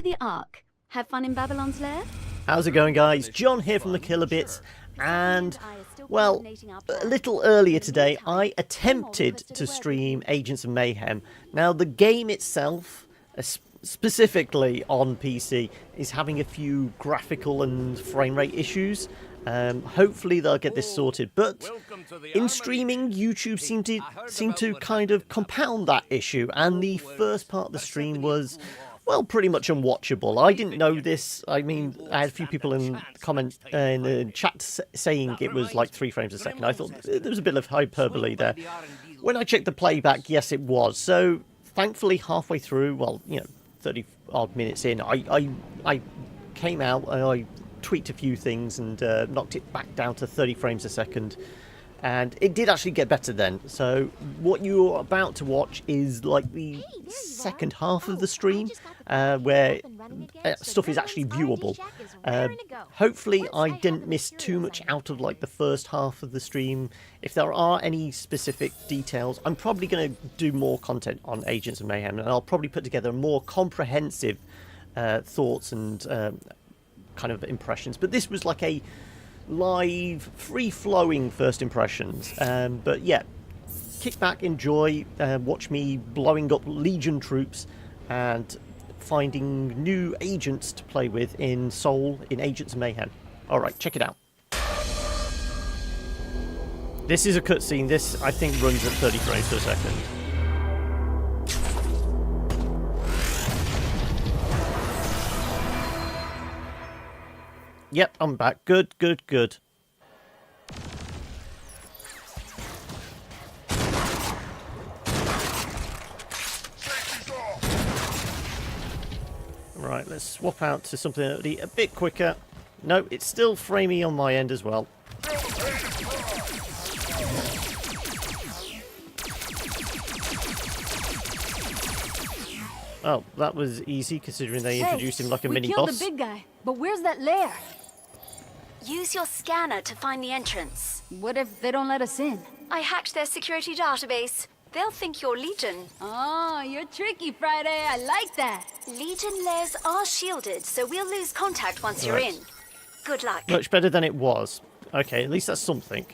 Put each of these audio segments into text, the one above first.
to the Ark. Have fun in Babylon's lair? How's it going, guys? John here from the Killer Bits, and, well, a little earlier today I attempted to stream Agents of Mayhem. Now, the game itself, specifically on PC, is having a few graphical and frame rate issues. Hopefully they'll get this sorted, but in streaming, YouTube seemed to kind of compound that issue, and the first part of the stream was, well, pretty much unwatchable. I didn't know this. I mean, I had a few people in the chat saying it was like 3 frames a second. I thought there was a bit of hyperbole there. When I checked the playback, yes, it was. So thankfully, halfway through, well, 30 odd minutes in, I came out and I tweaked a few things and knocked it back down to 30 frames a second. And it did actually get better then. So what you're about to watch is like the second half of the stream, where stuff is actually viewable. Hopefully I didn't miss too much out of like the first half of the stream. If there are any specific details, I'm probably going to do more content on Agents of Mayhem, and I'll probably put together more comprehensive thoughts and kind of impressions. But this was like a live, free-flowing first impressions, but yeah, kick back, enjoy, watch me blowing up Legion troops and finding new agents to play with in Seoul in Agents of Mayhem. Alright, check it out. This is a cutscene. This, I think, runs at 30 frames per second. Yep, I'm back. Good, good, good. Right, let's swap out to something that'll be a bit quicker. No, it's still framey on my end as well. Oh, that was easy considering they introduced him like a mini-boss. We killed the big guy, but where's that lair? Use your scanner to find the entrance. What if they don't let us in? I hacked their security database. They'll think you're Legion. Oh, you're tricky, Friday. I like that. Legion lairs are shielded, so we'll lose contact once you're in. Good luck. Much better than it was. Okay, at least that's something.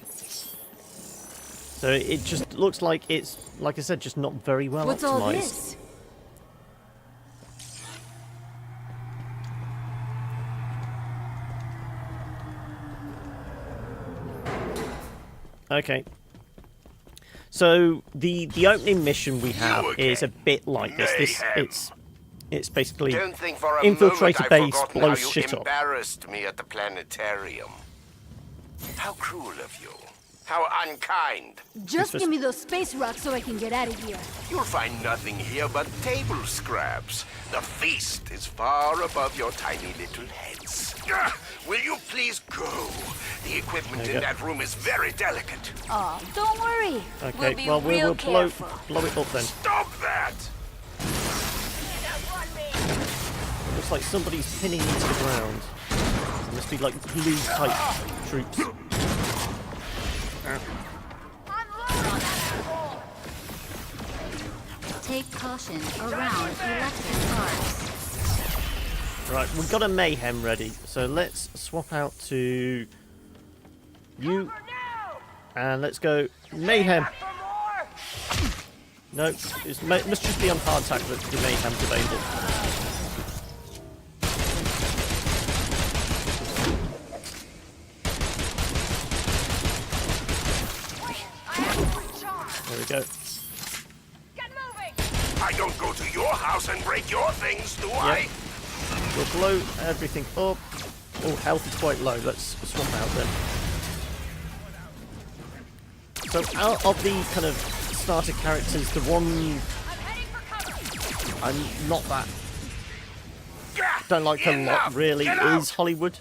So it just looks like it's, like I said, just not very well What's optimized. All this? Okay. So the opening mission we have is a bit like this. It's basically infiltrate a base, blow shit up. Embarrassed me at the planetarium. How cruel of you. How unkind. Just give me those space rocks so I can get out of here. You'll find nothing here but table scraps. The feast is far above your tiny little heads. Will you please go? The equipment in that room is very delicate. Oh, don't worry. Okay, well, we'll blow it up then. Stop that! Looks like somebody's pinning me to the ground. It must be like blue-type troops. Take caution around electric cars. Right, we've got a Mayhem ready, so let's swap out to you, and let's go Mayhem. No, it must just be on hardtack that the Mayhem's available. There we go. I don't go to your house and break your things, do I? We'll blow everything up. Oh, health is quite low. Let's swap out then. So out of the kind of starter characters, the one I'm not that don't like a lot really is Hollywood,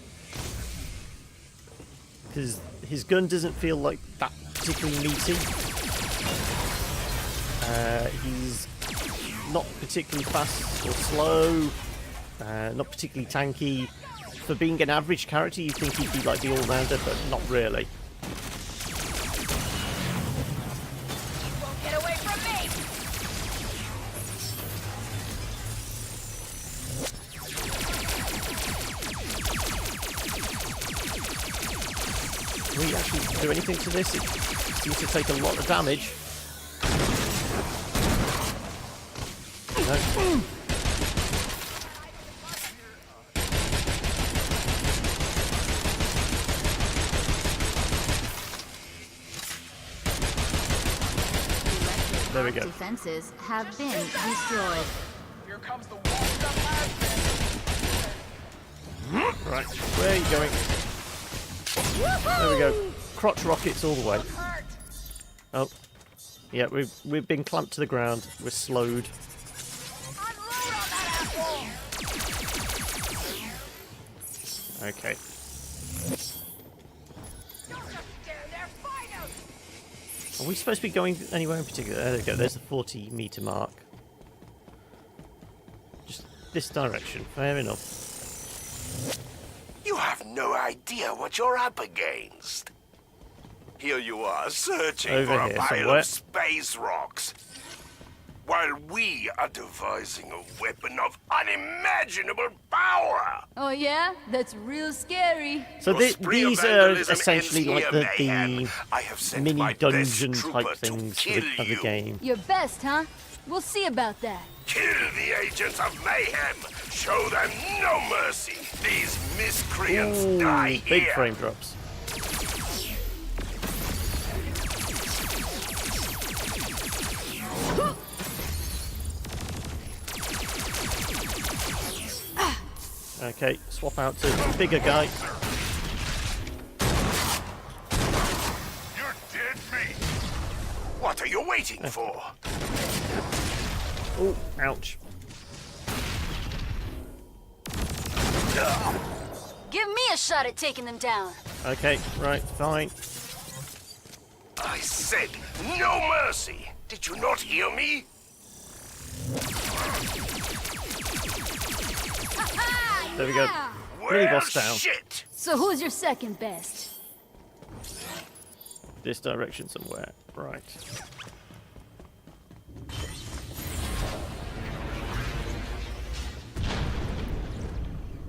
because his gun doesn't feel like that particularly meaty. He's not particularly fast or slow, not particularly tanky. For being an average character, you'd think he'd be like the all-rounder, but not really. Get away from me! do anything to this. It seems to take a lot of damage. No. There we go. Defenses have been destroyed. Here comes the warmed up Right, where are you going? There we go. Crotch rockets all the way. Oh, yeah, we've been clamped to the ground. We're slowed. Okay. Are we supposed to be going anywhere in particular? There we go. There's the 40-meter mark. Just this direction. Fair enough. You have no idea what you're up against. Here you are, searching Over for a here pile somewhere. of space rocks, while we are devising a weapon of unimaginable power. Oh yeah? That's real scary. So Your spree of these are vandalism essentially ends like here, the Mayhem. I have sent mini my best dungeon trooper type to things kill of the you. game. Your best, huh? We'll see about that. Kill the agents of Mayhem. Show them no mercy. These miscreants Ooh, die big here. frame drops. Okay, swap out to the bigger guy. You're dead meat. What are you waiting for? Oh, ouch. Give me a shot at taking them down. Okay, right, fine. I said no mercy. Did you not hear me? There we go. Mini Well, boss down. shit. So who's your second best? This direction somewhere. Right.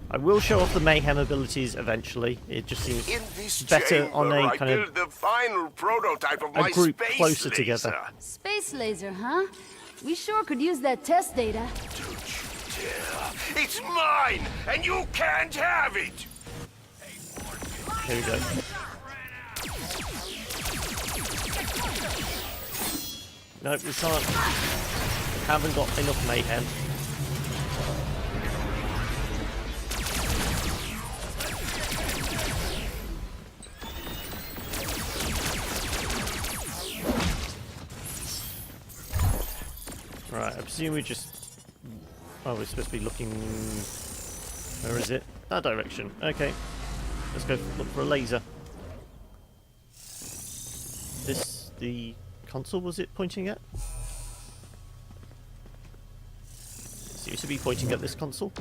I will show off the Mayhem abilities eventually. It just seems In this better chamber, on a I kind built of the final prototype of my group space closer laser. together. Space laser, huh? We sure could use that test data. Yeah, it's mine, and you can't have it. Here we go. Nope, we can't. Haven't got enough Mayhem. Right, I presume we just... Oh, we're supposed to be looking... Where is it? That direction. Okay. Let's go look for a laser. This... the console was it pointing at? Seems to be pointing at this console.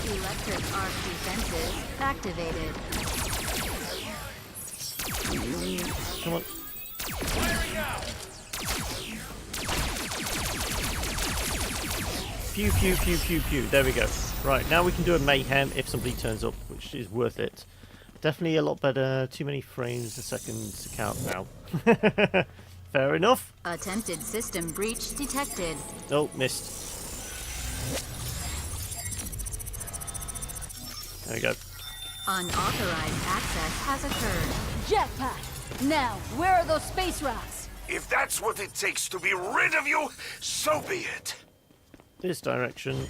Electric arc defenses activated. Come on. Pew, pew, pew, pew, pew. There we go. Right, now we can do a Mayhem if somebody turns up, which is worth it. Definitely a lot better. Too many frames a second to count now. Fair enough. Attempted system breach detected. Oh, missed. There we go. Unauthorized access has occurred. Jackpot! Now, where are those space rocks? If that's what it takes to be rid of you, so be it. This direction.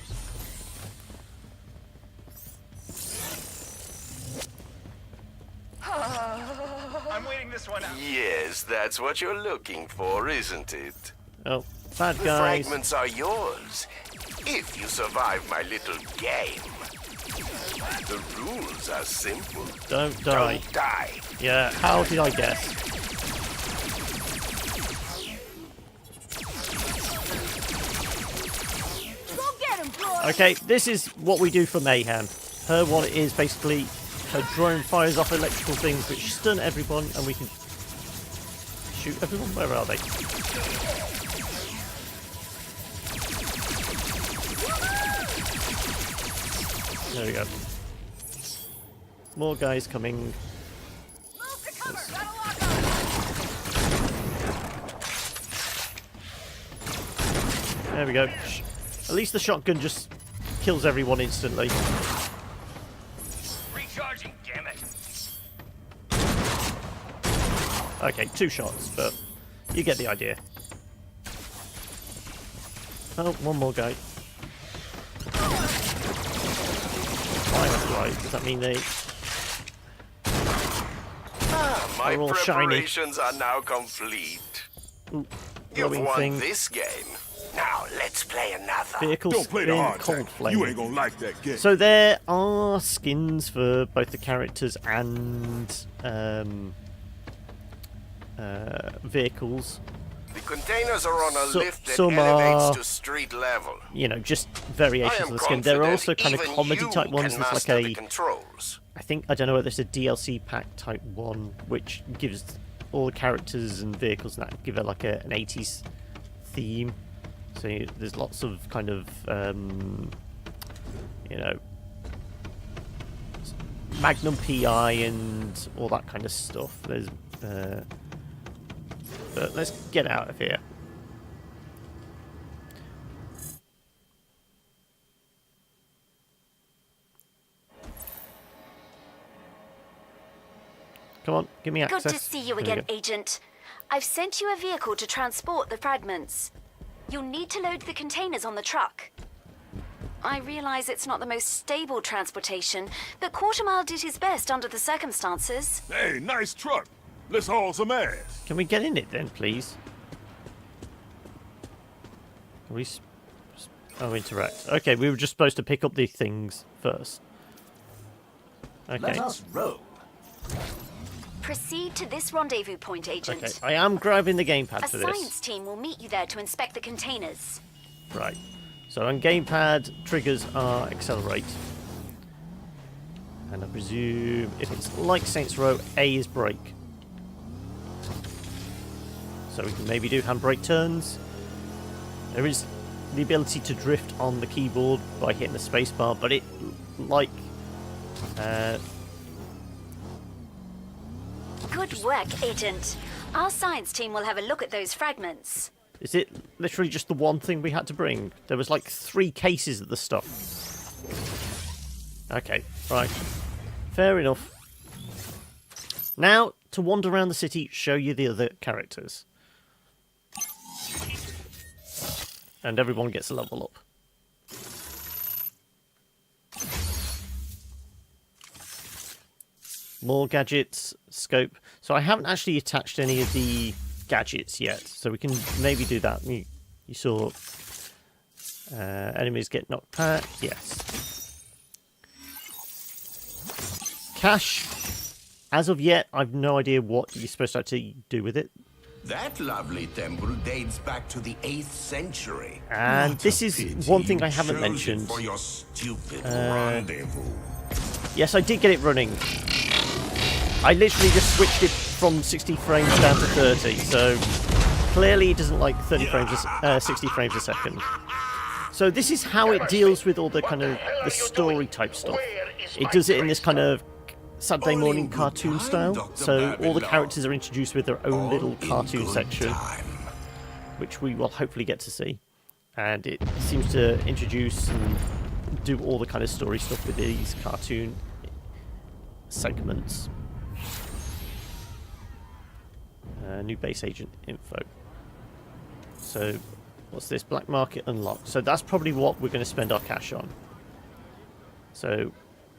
I'm waiting this one out. Yes, that's what you're looking for, isn't it? Oh, bad The guys. fragments are yours, if you survive my little game. The rules are simple. Don't die. Don't die. Yeah, how did I guess? Go get him, Floyd! Okay, this is what we do for Mayhem. Her one is basically her drone fires off electrical things which stun everyone and we can shoot everyone. Where are they? There we go. More guys coming. Move to cover. Gotta lock on. There we go. At least the shotgun just kills everyone instantly. Recharging, damn it. Okay, 2 shots, but you get the idea. Oh, one more guy. Right. Does that mean they... My They're all shiny. preparations are now complete. Ooh, You've glowing won thing. this game. Now let's play another. Vehicle Don't play the spin, hard cold tack. flame. You ain't gonna like that game. So there are skins for both the characters and vehicles. The containers are on a lift that some elevates are, to street level. you know, just I variations am of the skin. There are confident also kind of even comedy you type ones. can There's like master the a, controls. I don't know whether it's a DLC pack type one, which gives all the characters and vehicles and that give it like an 80s theme. So there's lots of kind of, you know, Magnum PI and all that kind of stuff. There's, but let's get out of here. Come on, give me access. Good to see you There we again, go. Agent. I've sent you a vehicle to transport the fragments. You'll need to load the containers on the truck. I realize it's not the most stable transportation, but Quartermile did his best under the circumstances. Hey, nice truck. Let's haul some ass. Can we get in it then, please? Can we... Oh, interact. Okay, we were just supposed to pick up the things first. Okay. Let us roll. Proceed to this rendezvous point, Agent. Okay, I am grabbing the gamepad A for science this. team will meet you there to inspect the containers. Right. So on gamepad, triggers are accelerate. And I presume if it's like Saints Row, A is brake. So we can maybe do handbrake turns. There is the ability to drift on the keyboard by hitting the spacebar, but it, like... Good work, Agent. Our science team will have a look at those fragments. Is it literally just the one thing we had to bring? There was like 3 cases of the stuff. Okay, right. Fair enough. Now, to wander around the city, show you the other characters. And everyone gets a level up. More gadgets, scope. So I haven't actually attached any of the gadgets yet, so we can maybe do that. You saw enemies get knocked back. Yes. Cash. As of yet, I've no idea what you're supposed to actually do with it. That lovely temple dates back to the 8th century. And this is one thing I haven't mentioned. For your stupid rendezvous. Yes, I did get it running. I literally just switched it from 60 frames down to 30, so clearly it doesn't like 30 frames, 60 frames a second. So this is how it deals with all the kind of the story type stuff. It does it in this kind of Saturday morning cartoon style. So all the characters are introduced with their own little cartoon section, which we will hopefully get to see. And it seems to introduce and do all the kind of story stuff with these cartoon segments. New base agent info. So, what's this? Black market unlocked. So that's probably what we're going to spend our cash on. So,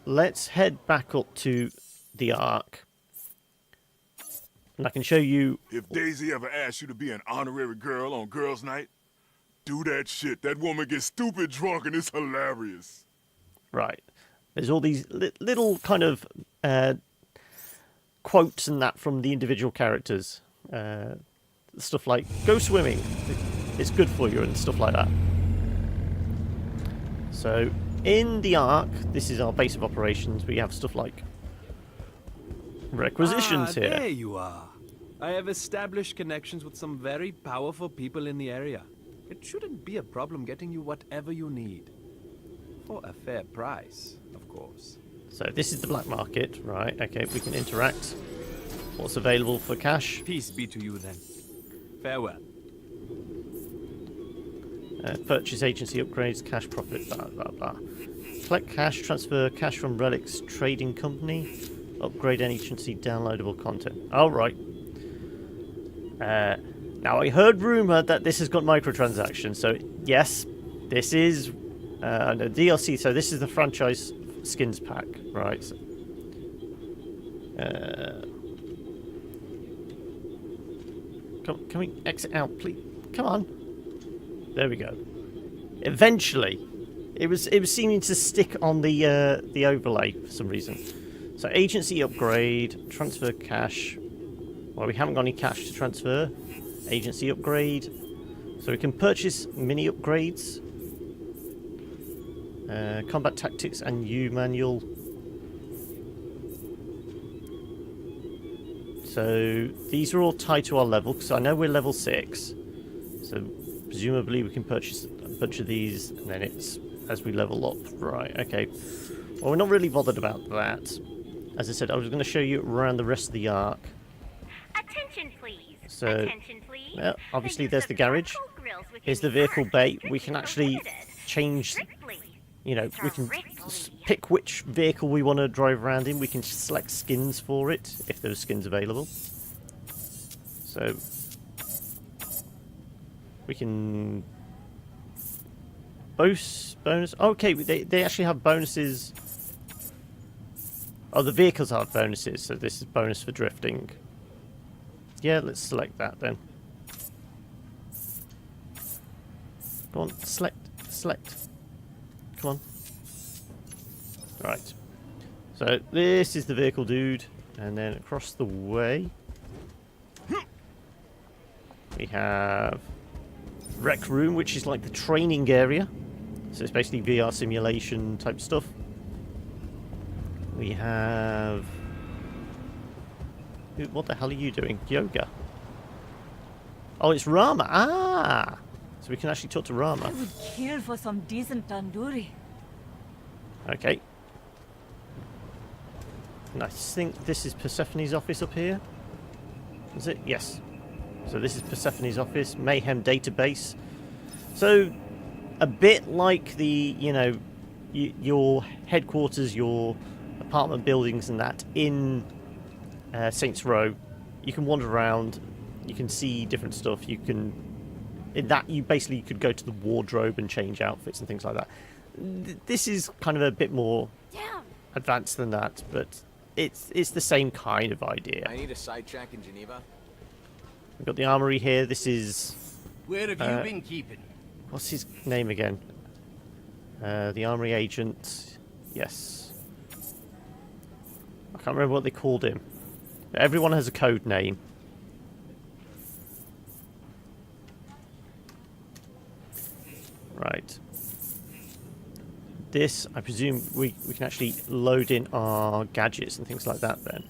let's head back up to the Ark. And I can show you... If Daisy ever asks you to be an honorary girl on girls' night, do that shit. That woman gets stupid drunk and it's hilarious. Right. There's all these little kind of quotes and that from the individual characters. Stuff like, go swimming, it's good for you, and stuff like that. So, in the Ark, this is our base of operations, we have stuff like requisitions here. There you are. I have established connections with some very powerful people in the area. It shouldn't be a problem getting you whatever you need. For a fair price, of course. So this is the black market, right? Okay, we can interact. What's available for cash? Peace be to you then. Farewell. Purchase agency upgrades, cash profit, blah blah blah. Collect cash, transfer cash from relics trading company, upgrade any agency downloadable content. All right. Now I heard rumor that this has got microtransactions. So yes, this is no, DLC. So this is the franchise skins pack, right? So, can we exit out, please? Come on. There we go. Eventually, it was seeming to stick on the overlay for some reason. So agency upgrade, transfer cash. Well, we haven't got any cash to transfer. Agency upgrade. So we can purchase mini upgrades. Combat tactics and U manual. So these are all tied to our level, because I know we're level 6. So presumably we can purchase a bunch of these, and then it's as we level up. Right, okay. Well, we're not really bothered about that. As I said, I was going to show you around the rest of the arc. Attention, please. So, Attention, please. well, obviously there's the garage. Here's the vehicle bay. We can actually change, you know, we can pick which vehicle we want to drive around in. We can select skins for it, if there's skins available. So, we can bonus. Okay, they actually have bonuses. Oh, the vehicles have bonuses, so this is bonus for drifting. Yeah, let's select that then. Go on, select. Come on. Right. So this is the vehicle dude, and then across the way we have Rec Room, which is like the training area. So it's basically VR simulation type stuff. We have... What the hell are you doing? Yoga. Oh, it's Rama. Ah! So we can actually talk to Rama. I would kill for some decent tandoori. Okay. And I think this is Persephone's office up here. Is it? Yes. So this is Persephone's office. Mayhem database. So, a bit like the, you know, your headquarters, your apartment buildings and that in Saints Row. You can wander around. You can see different stuff. You can... In that, you basically could go to the wardrobe and change outfits and things like that. This is kind of a bit more advanced than that, but it's the same kind of idea. I need a sidetrack in Geneva. We've got the armory here. This is... Where have you been keeping? What's his name again? The armory agent. Yes. I can't remember what they called him. But everyone has a code name. Right. This, I presume, we can actually load in our gadgets and things like that then.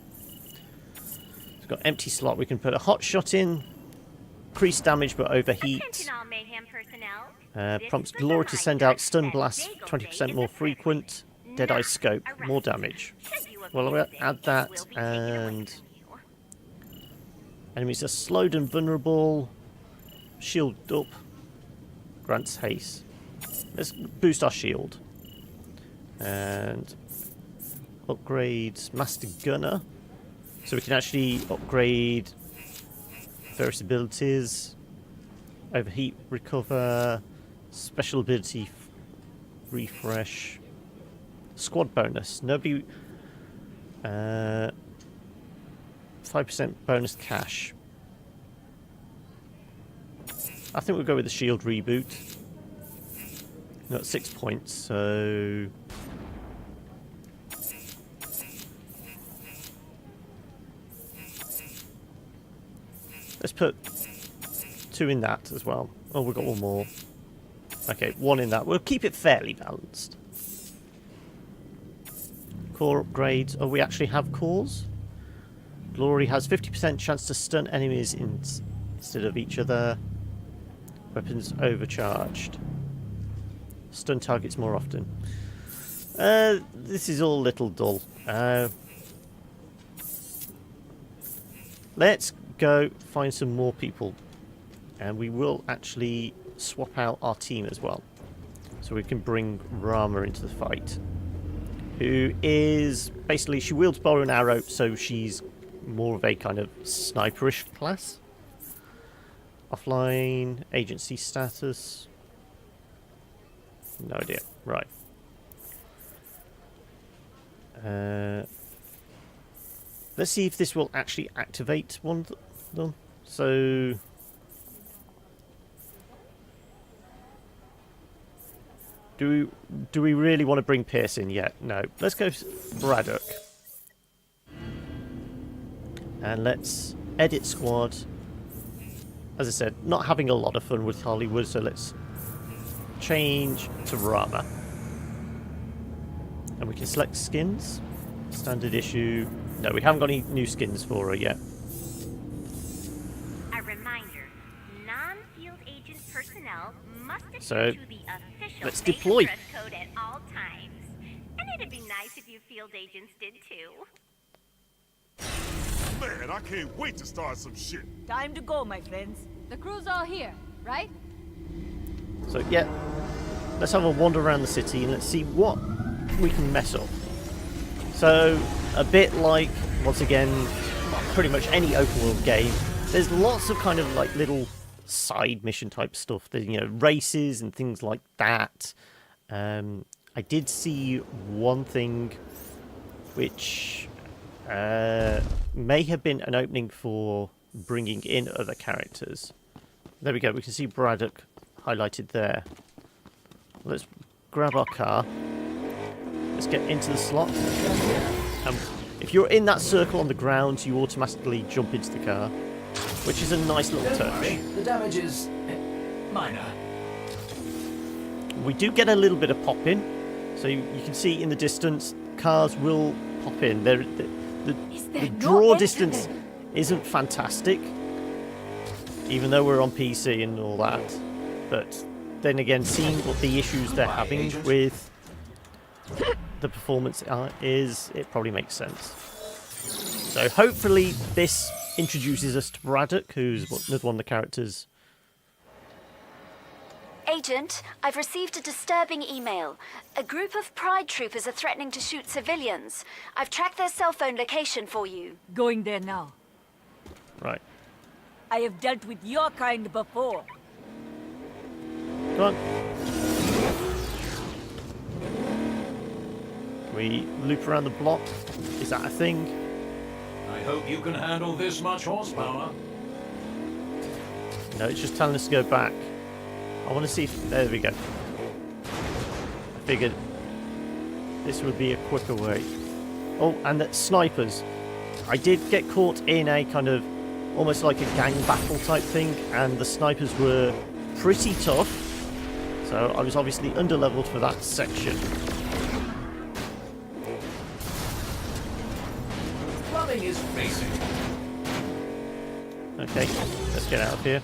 We've got empty slot. We can put a hot shot in. Increase damage but overheat. Prompts Glory to send out stun blasts 20% more frequent. Deadeye scope, more damage. Well, I'll add that, and enemies are slowed and vulnerable. Shield up. Grants haste. Let's boost our shield. And upgrades Master Gunner. So we can actually upgrade various abilities. Overheat, recover, special ability, refresh. Squad bonus. Nobody... 5% bonus cash. I think we'll go with the shield reboot. Got 6 points, so... Let's put 2 in that as well. Oh, we've got 1 more. Okay, 1 in that. We'll keep it fairly balanced. Core upgrades. Oh, we actually have cores. Glory has 50% chance to stun enemies instead of each other. Weapons overcharged. Stun targets more often. This is all a little dull. Let's go find some more people. And we will actually swap out our team as well. So we can bring Rama into the fight. Who is... basically, she wields bow and arrow, so she's more of a kind of sniperish class. Offline, agency status. No idea. Right. Let's see if this will actually activate one of them. So... Do we really want to bring Pierce in yet? No. Let's go Braddock. And let's edit squad. As I said, not having a lot of fun with Hollywood, so let's change to Rama. And we can select skins. Standard issue. No, we haven't got any new skins for her yet. A reminder, non-field agent personnel must adhere So, to the official let's basic deploy. dress code at all times. And it'd be nice if you field agents did too. Man, I can't wait to start some shit. Time to go, my friends. The crew's all here, right? So, yeah. Let's have a wander around the city and let's see what we can mess up. So, a bit like, once again, pretty much any open world game, there's lots of kind of like little side mission type stuff. There's, you know, races and things like that. I did see one thing which may have been an opening for bringing in other characters. There we go. We can see Braddock highlighted there. Let's grab our car. Let's get into the slot. If you're in that circle on the ground, you automatically jump into the car, which is a nice little touch. The damage is minor. We do get a little bit of pop in, so you can see in the distance, cars will pop in. The draw distance isn't fantastic, even though we're on PC and all that. But then again, seeing what the issues they're having with the performance is, it probably makes sense. So hopefully this introduces us to Braddock, who's another one of the characters. Agent, I've received a disturbing email. A group of Pride troopers are threatening to shoot civilians. I've tracked their cell phone location for you. Going there now. Right. I have dealt with your kind before. Come on. We loop around the block. Is that a thing? I hope you can handle this much horsepower. No, it's just telling us to go back. I want to see if... There we go. I figured this would be a quicker way. Oh, and the snipers. I did get caught in a kind of almost like a gang battle type thing, and the snipers were pretty tough. So I was obviously underleveled for that section. Plumbing is basic. Okay, let's get out of here.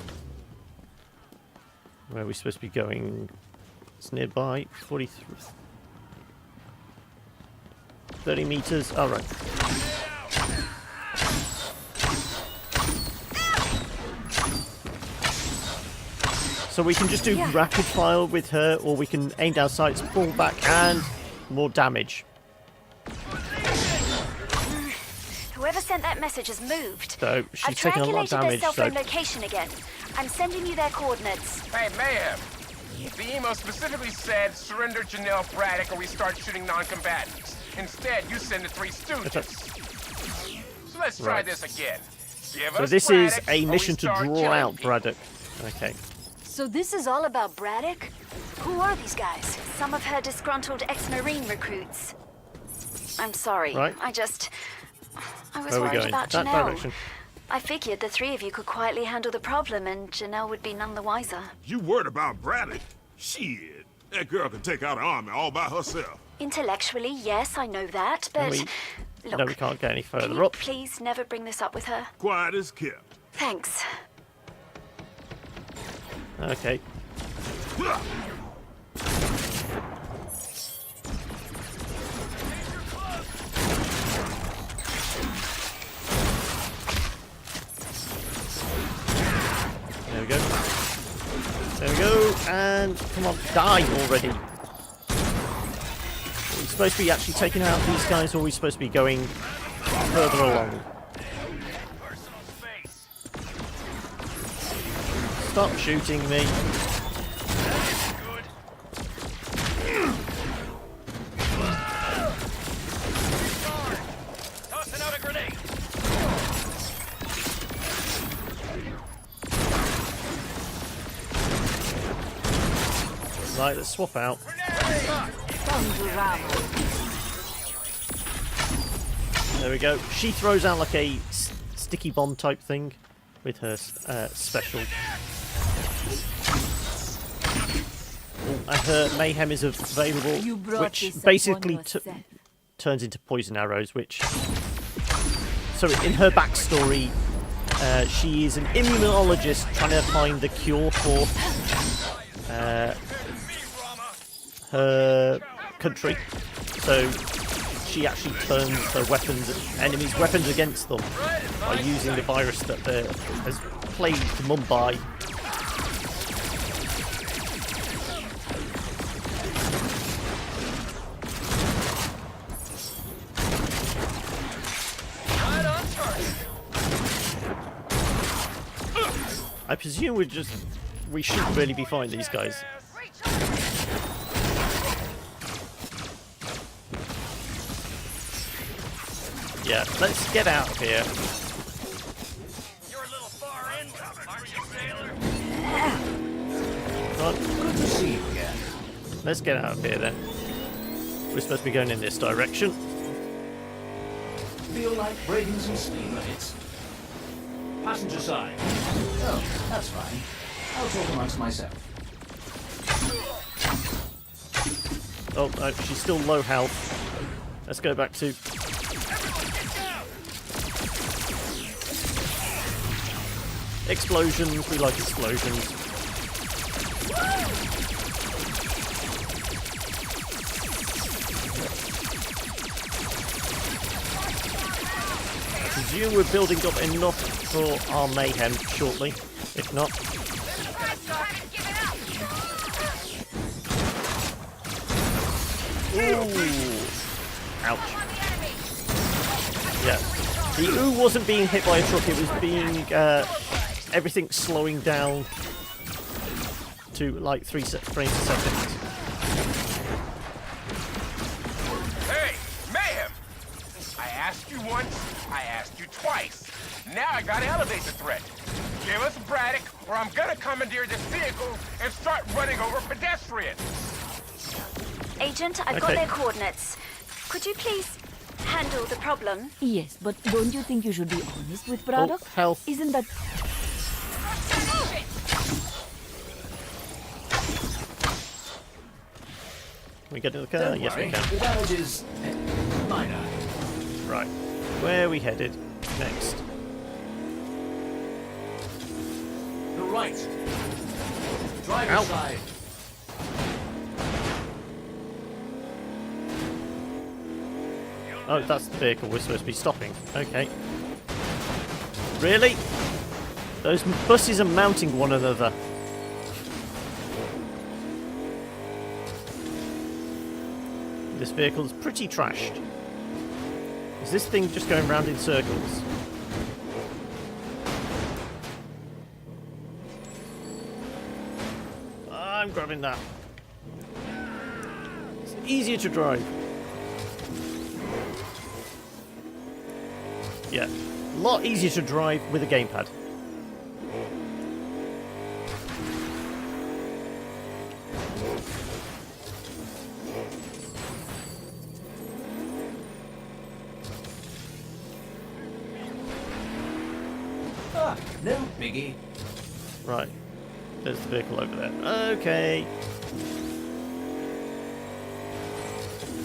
Where are we supposed to be going? It's nearby. 43. 30 meters. All right. So we can just do rapid fire with her, or we can aim down sights, pull back, and more damage. Whoever sent that message has moved. So she's I've taking a lot of triangulated their damage. cell So phone location again. I'm sending you their coordinates. Hey, Mayhem. The email specifically said, surrender Janelle Braddock or we start shooting non-combatants. Instead, you send the Three Stooges. So let's try this again. Give so us this is Braddock, a or we mission to start draw killing out people. Braddock. Okay. So this is all about Braddock? Who are these guys? Some of her disgruntled ex-Marine recruits. I'm sorry. Right. I was Where are we worried going? about That Janelle. direction. I figured the three of you could quietly handle the problem and Janelle would be none the wiser. You worried about Bradley? Shit. That girl can take out an army all by herself. Intellectually, yes, I know that, but... Look, No, we can't get any can further you up. please never bring this up with her? Quiet as kept. Thanks. Okay. And come on, die already. Are we supposed to be actually taking out these guys, or are we supposed to be going further along? Stop shooting me. Tossing out a grenade. Right, let's swap out. There we go. She throws out like a sticky bomb type thing with her special. And her Mayhem is available, which basically turns into poison arrows, which... So in her backstory, she is an immunologist trying to find the cure for her country. So she actually turns her weapons, enemies' weapons against them by using the virus that has plagued Mumbai. I presume we shouldn't really be fighting these guys. Yeah, let's get out of here. You're a little far in, aren't you, sailor? Good to see you again. Let's get out of here then. We're supposed to be going in this direction. Feel like breaking some speed limits. Passenger side. Oh, that's fine. I'll talk amongst myself. Oh, no, she's still low health. Let's go back to... Explosions. We like explosions. I presume we're building up enough for our Mayhem shortly. If not... Ooh. Ouch. Yeah. The ooh wasn't being hit by a truck, it was being everything slowing down to like 3 frames a second. Hey, Mayhem! I asked you once, I asked you twice. Now I gotta elevate the threat. Give us Braddock, or I'm gonna commandeer this vehicle and start running over pedestrians. Agent, I've got their coordinates. Could you please handle the problem? Yes, but don't you think you should be honest with Braddock? Oh, health. Isn't that... Can we get in the car? Don't Yes, worry. we can. The damage is minor. Right. Where are we headed next? The right. Driver's Ow. side. Oh, that's the vehicle we're supposed to be stopping. Okay. Really? Those buses are mounting one another. This vehicle's pretty trashed. Is this thing just going round in circles? I'm grabbing that. It's easier to drive. Yeah, a lot easier to drive with a gamepad. Ah, no biggie. Right, there's the vehicle over there. Okay.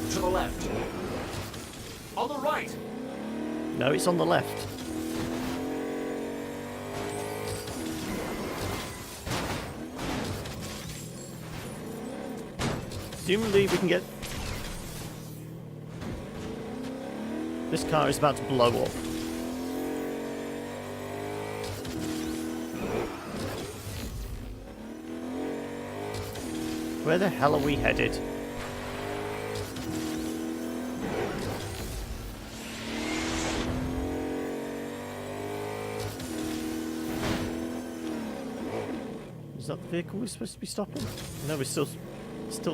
To the left. On the right. No, it's on the left. Presumably we can get... This car is about to blow up. Where the hell are we headed? Is that the vehicle we're supposed to be stopping? No, we're still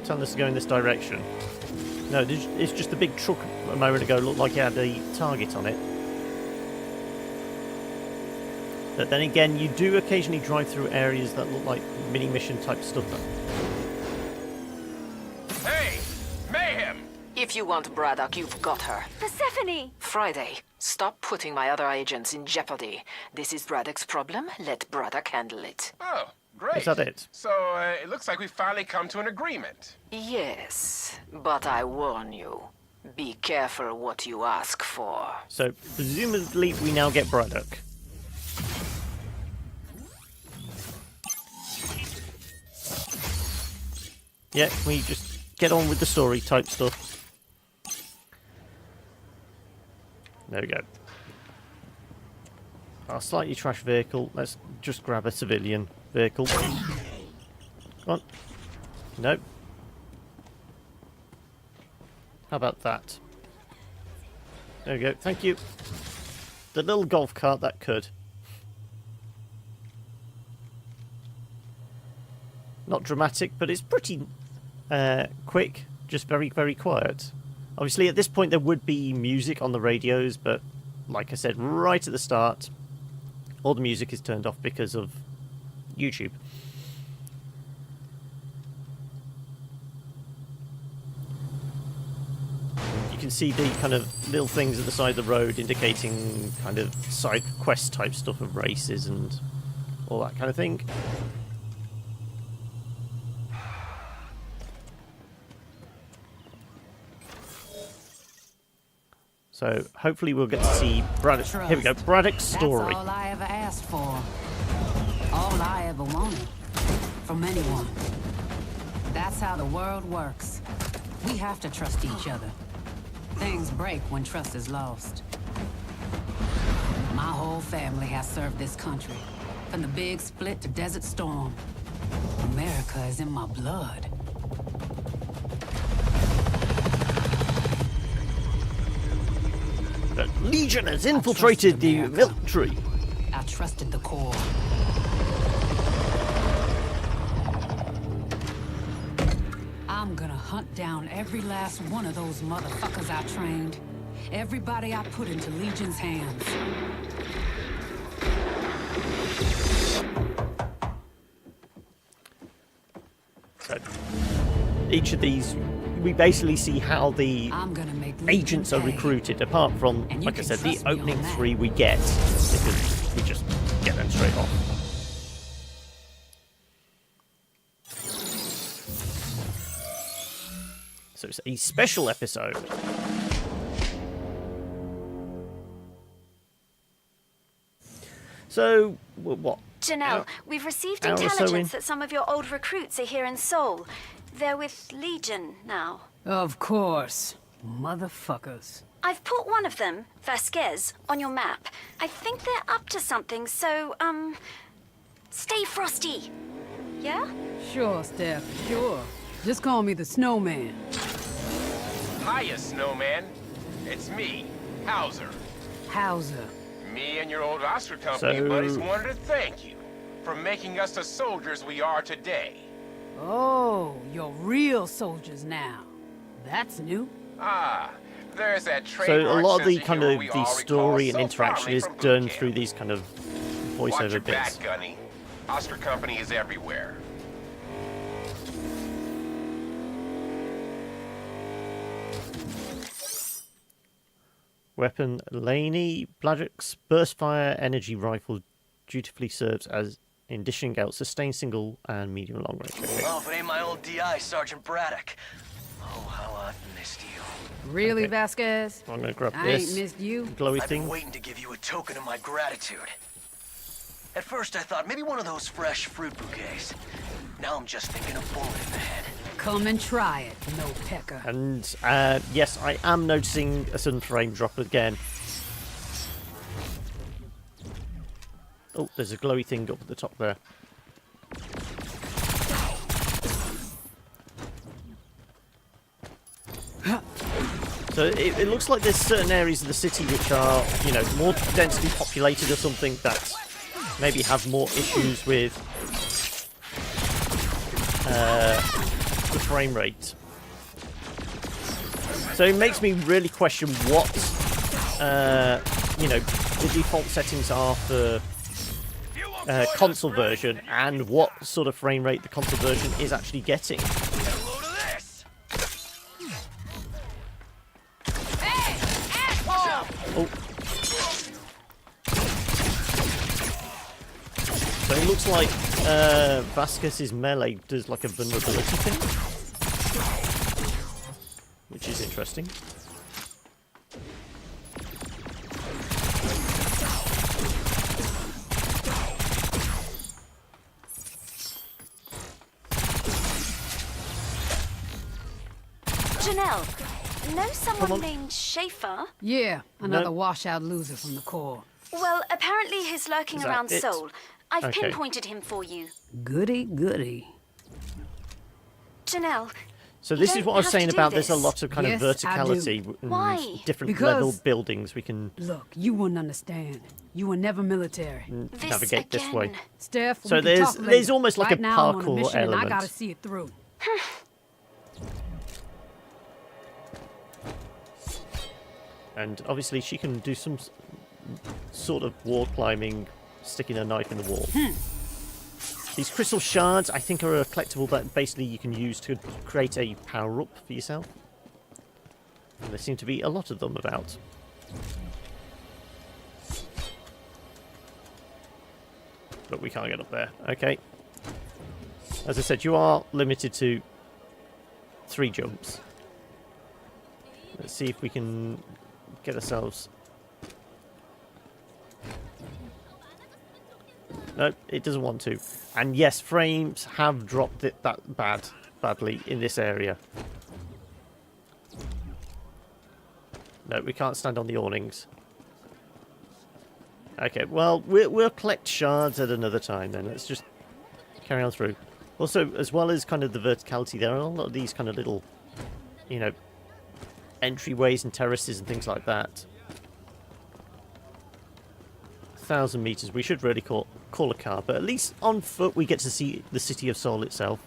telling us to go in this direction. No, it's just the big truck a moment ago looked like it had a target on it. But then again, you do occasionally drive through areas that look like mini-mission type stuff. Hey! Mayhem! If you want Braddock, you've got her. Persephone! Friday, stop putting my other agents in jeopardy. This is Braddock's problem. Let Braddock handle it. Oh, great. Is that it? So, it looks like we finally come to an agreement. Yes, but I warn you. Be careful what you ask for. So, presumably we now get Braddock. Yeah, we just get on with the story type stuff. There we go. Our slightly trashed vehicle. Let's just grab a civilian vehicle. Come on. Nope. How about that? There we go. Thank you. The little golf cart that could. Not dramatic, but it's pretty quick. Just very, very quiet. Obviously, at this point, there would be music on the radios, but like I said, right at the start, all the music is turned off because of YouTube. You can see the kind of little things at the side of the road indicating kind of side quest type stuff of races and all that kind of thing. So hopefully we'll get to see Braddock. Here we go, Braddock's story. That's all I ever asked for. All I ever wanted. From anyone. That's how the world works. We have to trust each other. Things break when trust is lost. My whole family has served this country. From the big split to Desert Storm. America is in my blood. The Legion has infiltrated the military. I trusted the Corps. I'm gonna hunt down every last one of those motherfuckers I trained. Everybody I put into Legion's hands. So, each of these, we basically see how the agents are recruited, apart from, like I said, the opening three we get, because we just get them straight off. So it's a special episode. So, what? Janelle, we've received hour or so intelligence in. that some of your old recruits are here in Seoul. They're with Legion now. Of course. Motherfuckers. I've put one of them, Vasquez, on your map. I think they're up to something, so, stay frosty. Yeah? Sure, Steph, sure. Just call me the Snowman. Hiya, Snowman. It's me, Hauser. Hauser. Me and your old Oscar company buddies So- wanted to thank you for making us the soldiers we are today. Oh, you're real soldiers now. That's new. Ah, there's that So a trademark lot of the sense kind humor of we the all story recall and so interaction fondly is from boot done camp. through these kind of Watch your voiceover back, bits. Gunny. Oscar company is everywhere. Weapon Laney Bladdock's burst fire energy rifle dutifully serves as in dishing out sustained single and medium long range. Okay. Well, if it ain't my old DI, Sergeant Braddock. Oh, how I've missed you. Really, Okay. Vasquez? I'm gonna grab I this ain't missed you. glowy I've been thing. waiting to give you a token of my gratitude. At first I thought maybe one of those fresh fruit bouquets. Now I'm just thinking a bullet in the head. Come and try it, no pecker. And yes, I am noticing a sudden frame drop again. Oh, there's a glowy thing up at the top there. So it looks like there's certain areas of the city which are, you know, more densely populated or something that maybe have more issues with the frame rate. So it makes me really question what, you know, the default settings are for console version and what sort of frame rate the console version is actually getting. Oh. So it looks like Vasquez's melee does like a vulnerability thing, which is interesting. Janelle, know someone named Schaefer? Yeah, another washout loser from the Corps. Well, apparently he's lurking Is that around it? Seoul. I've Okay. pinpointed him for you. Goody, goody. Janelle, So this you is don't what I was have to saying do about there's a this. lot of kind Yes, of I do. verticality and Why? different Because- level buildings we can Look, you wouldn't understand. You were never military. This navigate this way. again. Steph, So we can there's- talk later. there's almost like right a now, I'm on parkour mission and I element. gotta see it through. And obviously she can do some sort of wall climbing, sticking a knife in the wall. These crystal shards, I think, are a collectible that basically you can use to create a power-up for yourself. And there seem to be a lot of them about. But we can't get up there. Okay. As I said, you are limited to 3 jumps. Let's see if we can get ourselves... No, it doesn't want to. And yes, frames have dropped it that badly in this area. No, we can't stand on the awnings. Okay, well, we'll collect shards at another time then. Let's just carry on through. Also, as well as kind of the verticality, there are a lot of these kind of little, you know, entryways and terraces and things like that. 1,000 meters. We should really call a car, but at least on foot we get to see the city of Seoul itself.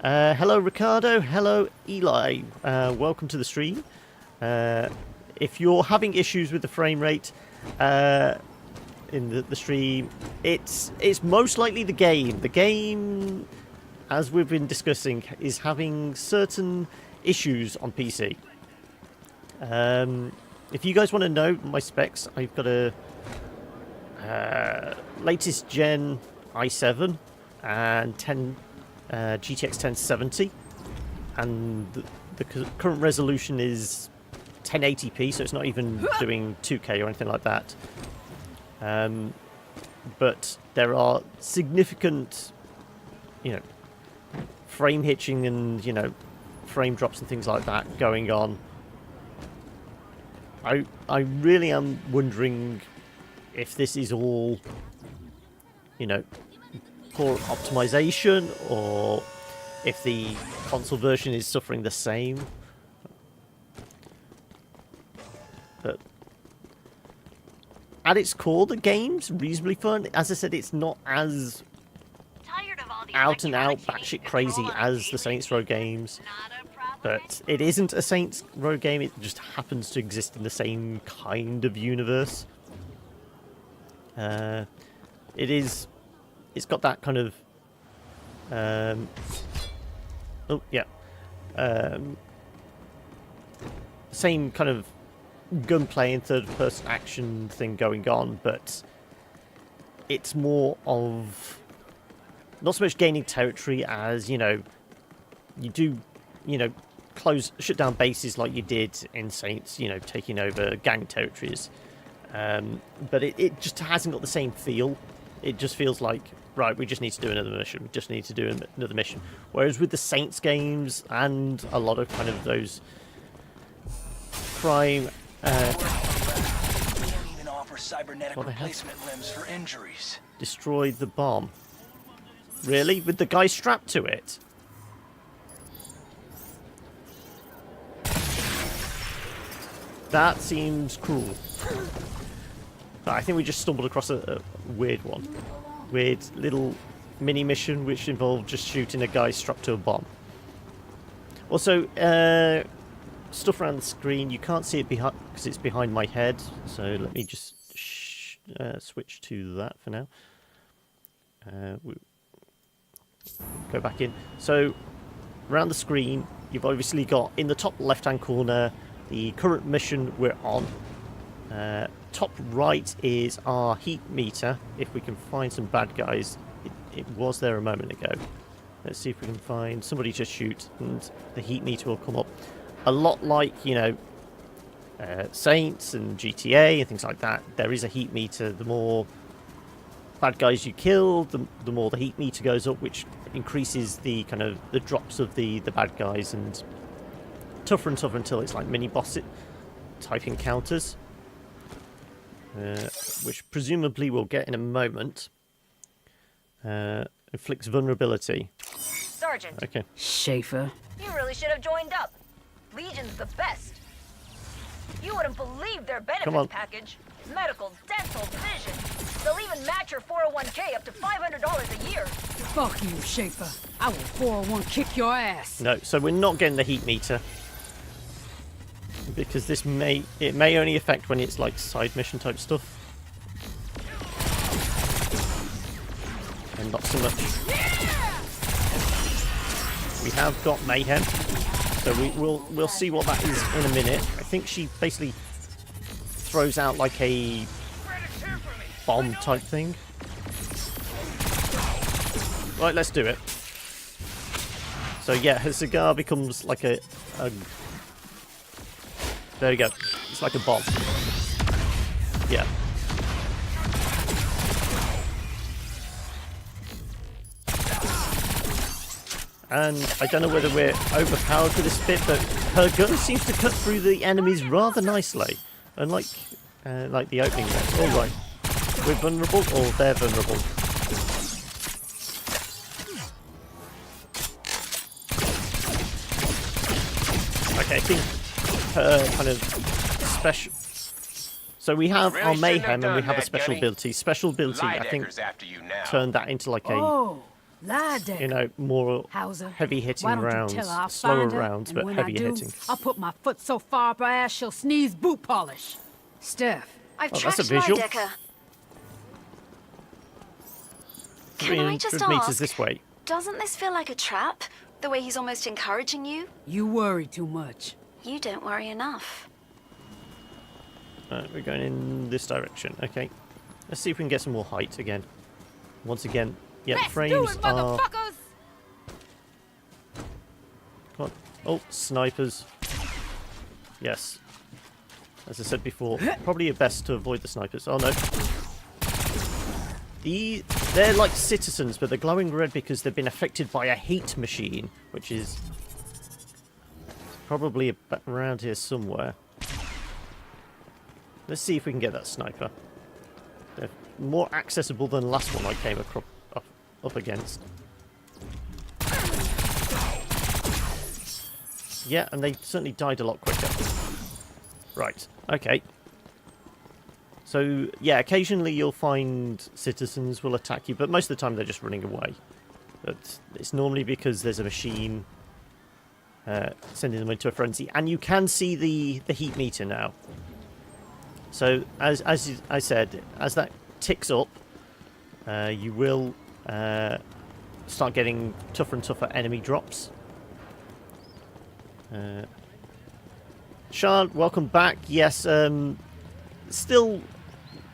Hello, Ricardo. Hello, Eli. Welcome to the stream. If you're having issues with the frame rate in the stream, it's most likely the game. The game, as we've been discussing, is having certain issues on PC. If you guys want to know my specs, I've got a latest gen i7 and GTX 1070, and the current resolution is 1080p, so it's not even doing 2K or anything like that. But there are significant, you know, frame hitching and, you know, frame drops and things like that going on. I really am wondering if this is all, you know, poor optimization, or if the console version is suffering the same. But at its core, the game's reasonably fun. As I said, it's not as out and out batshit crazy as the Saints Row games, but it isn't a Saints Row game. It just happens to exist in the same kind of universe. It's got that kind of same kind of gunplay and third-person action thing going on, but it's more of not so much gaining territory as, you know, you do, you know, shut down bases like you did in Saints, you know, taking over gang territories. But it just hasn't got the same feel. It just feels like, right, we just need to do another mission. We just need to do another mission. Whereas with the Saints games and a lot of kind of those crime... even offer cybernetic replacement limbs for injuries. Destroyed the bomb. Really? With the guy strapped to it? That seems cruel. I think we just stumbled across a weird one. Weird little mini mission which involved just shooting a guy strapped to a bomb. Also, stuff around the screen, you can't see it behind because it's behind my head. So let me just switch to that for now. Go back in. So around the screen, you've obviously got in the top left-hand corner the current mission we're on. Top right is our heat meter. If we can find some bad guys, it was there a moment ago. Let's see if we can find somebody to shoot, and the heat meter will come up. A lot like, you know, Saints and GTA and things like that. There is a heat meter. The more bad guys you kill, the more the heat meter goes up, which increases the kind of the drops of the bad guys, and tougher and tougher until it's like mini boss type encounters, which presumably we'll get in a moment. Inflicts vulnerability. Sergeant. Okay. Schaefer. You really should have joined up. Legion's the best. You wouldn't believe their benefits package. Medical, dental, vision. They'll even match your 401k up to $500 a year. Fuck you, Schaefer. I will 401 kick your ass. No, so we're not getting the heat meter. Because this may only affect when it's like side mission type stuff. And not so much. We have got Mayhem. So we'll see what that is in a minute. I think she basically throws out like a bomb type thing. Right, let's do it. So yeah, her cigar becomes like a there we go. It's like a bomb. Yeah. And I don't know whether we're overpowered for this bit, but her gun seems to cut through the enemies rather nicely. Unlike like the opening bit. All right. We're vulnerable, or they're vulnerable. Okay, I think her kind of special... So we have our Mayhem and we have a special ability. Special ability, I think, turned that into like a... You know, more heavy hitting rounds, slower rounds, but heavier hitting. I'll put my foot so far up her ass she'll sneeze boot polish. Steph. I've that's a tracked visual. Lidecker. Can 300 I just meters ask, this way. doesn't this feel like a trap? The way he's almost encouraging you? You worry too much. You don't worry enough. We're going in this direction. Okay. Let's see if we can get some more height again. Once again, yeah, the frames are... Come on. Oh, snipers. Yes. As I said before, probably best to avoid the snipers. Oh no. They're like citizens, but they're glowing red because they've been affected by a heat machine, which is probably around here somewhere. Let's see if we can get that sniper. They're more accessible than the last one I came up against. Yeah, and they certainly died a lot quicker. Right, okay. So, yeah, occasionally you'll find citizens will attack you, but most of the time they're just running away. But it's normally because there's a machine sending them into a frenzy. And you can see the heat meter now. So, as I said, as that ticks up, you will start getting tougher and tougher enemy drops. Shard, welcome back. Yes, still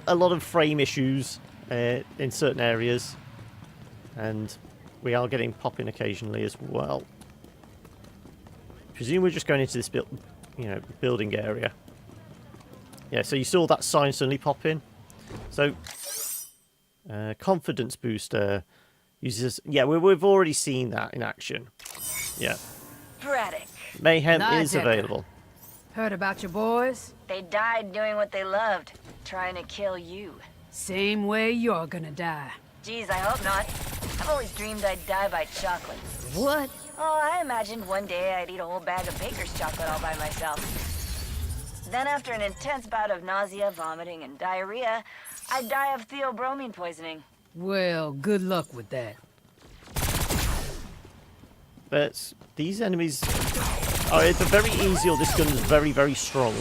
a lot of frame issues in certain areas, and we are getting popping occasionally as well. Presume we're just going into this building area. Yeah, so you saw that sign suddenly pop in. So, confidence booster uses... Yeah, we've already seen that in action. Yeah. Braddock. Mayhem is available. Heard about your boys? They died doing what they loved, trying to kill you. Same way you're gonna die. Geez, I hope not. I've always dreamed I'd die by chocolate. What? Oh, I imagined one day I'd eat a whole bag of Baker's chocolate all by myself. Then after an intense bout of nausea, vomiting, and diarrhea, I'd die of theobromine poisoning. Well, good luck with that. But these enemies are either very easy or this gun is very, very strong.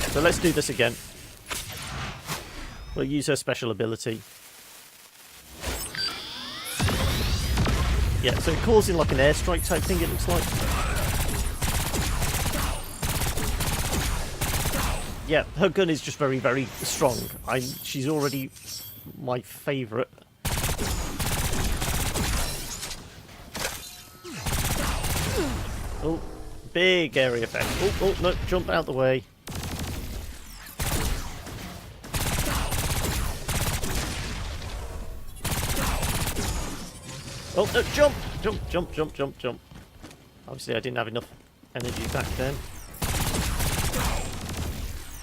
So let's do this again. We'll use her special ability. Yeah, so it calls in like an airstrike type thing, it looks like. Yeah, her gun is just very, very strong. She's already my favourite. Oh, big area effect. Oh, no, jump out the way. Oh, no, jump! Jump. Obviously, I didn't have enough energy back then.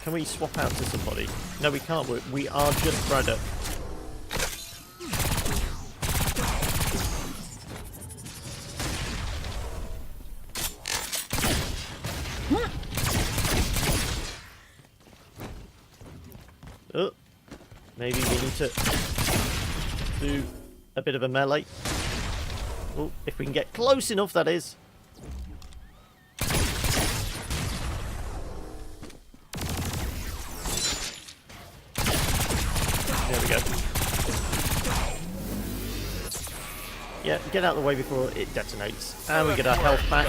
Can we swap out to somebody? No, we can't. We are just Braddock. Oh, maybe we need to do a bit of a melee. Oh, if we can get close enough, that is. There we go. Yeah, get out of the way before it detonates. And we get our health back.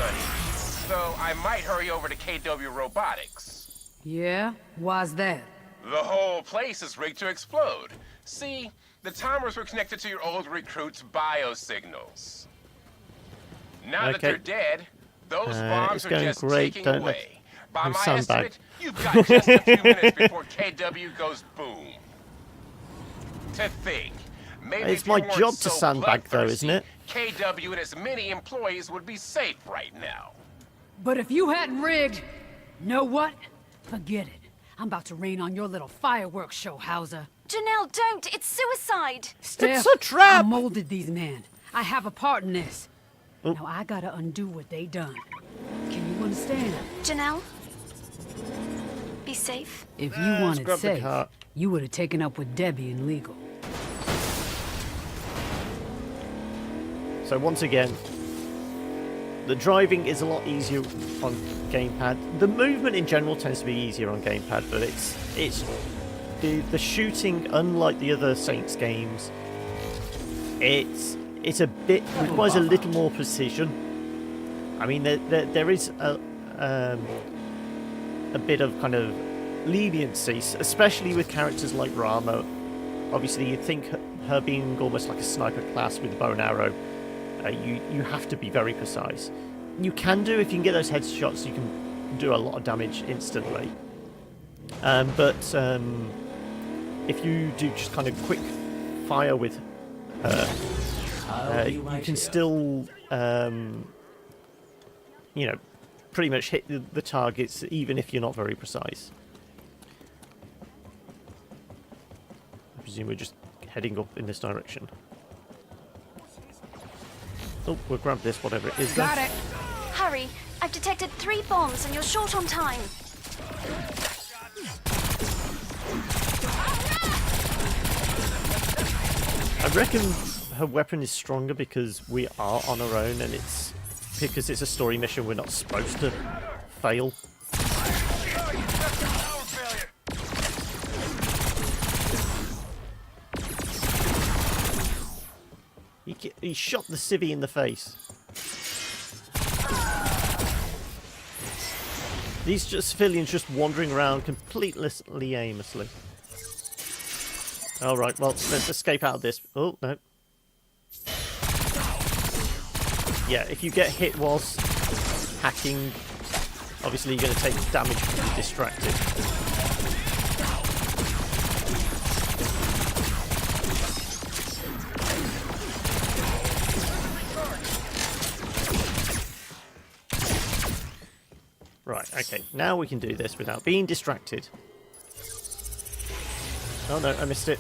So I might hurry over to KW Robotics. Yeah? Why's that? The whole place is rigged to explode. See, the timers were connected to your old recruit's biosignals. Now that they're dead, those bombs are just ticking away. By my estimate, you've got just a few minutes before KW goes boom. To think, maybe it's my job to sandbag, though, isn't it? KW and as many employees would be safe right now. But if you hadn't rigged, know what? Forget it. I'm about to rain on your little fireworks show, Hauser. Janelle, don't! It's suicide! Steph, it's a trap! I molded these men. I have a part in this. Now I gotta undo what they done. Can you understand? Janelle? Be safe? If you wanted safe, you would have taken up with Debbie in legal. So once again, the driving is a lot easier on gamepad. The movement in general tends to be easier on gamepad, but it's the shooting, unlike the other Saints games, it's a bit requires a little more precision. I mean, there is a bit of kind of leniency, especially with characters like Rama. Obviously, you'd think her being almost like a sniper class with bow and arrow, you have to be very precise. You can do, if you can get those headshots, you can do a lot of damage instantly. But if you do just kind of quick fire with her, you can still, you know, pretty much hit the targets even if you're not very precise. I presume we're just heading up in this direction. Oh, we'll grab this, whatever it is. Got it! Hurry! I've detected 3 bombs and you're short on time. I reckon her weapon is stronger because we are on our own and it's because it's a story mission, we're not supposed to fail. He shot the civvy in the face. These civilians just wandering around completely aimlessly. Alright, well, let's escape out of this. Oh, no. Yeah, if you get hit whilst hacking, obviously you're going to take damage because you're distracted. Right, okay, now we can do this without being distracted. Oh no, I missed it.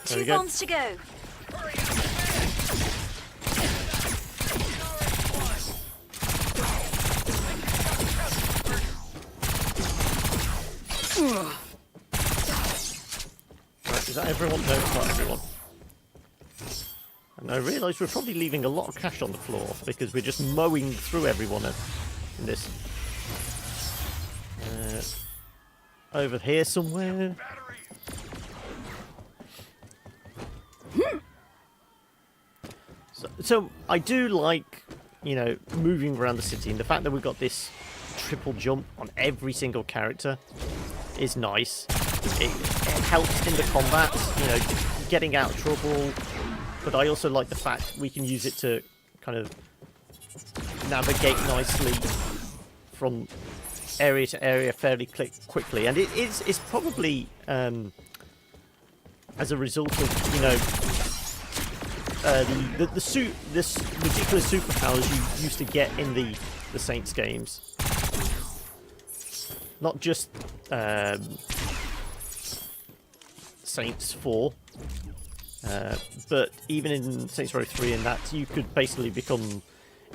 There 2 bombs to go. Right, is that everyone? No, it's not everyone. And I realise we're probably leaving a lot of cash on the floor because we're just mowing through everyone in this. Over here somewhere. So I do like, you know, moving around the city, and the fact that we've got this triple jump on every single character is nice. It helps in the combat, you know, getting out of trouble, but I also like the fact we can use it to kind of navigate nicely from area to area fairly quickly, and it's probably as a result of, you know, this ridiculous superpowers you used to get in the Saints games. Not just Saints 4, but even in Saints Row 3 and that, you could basically become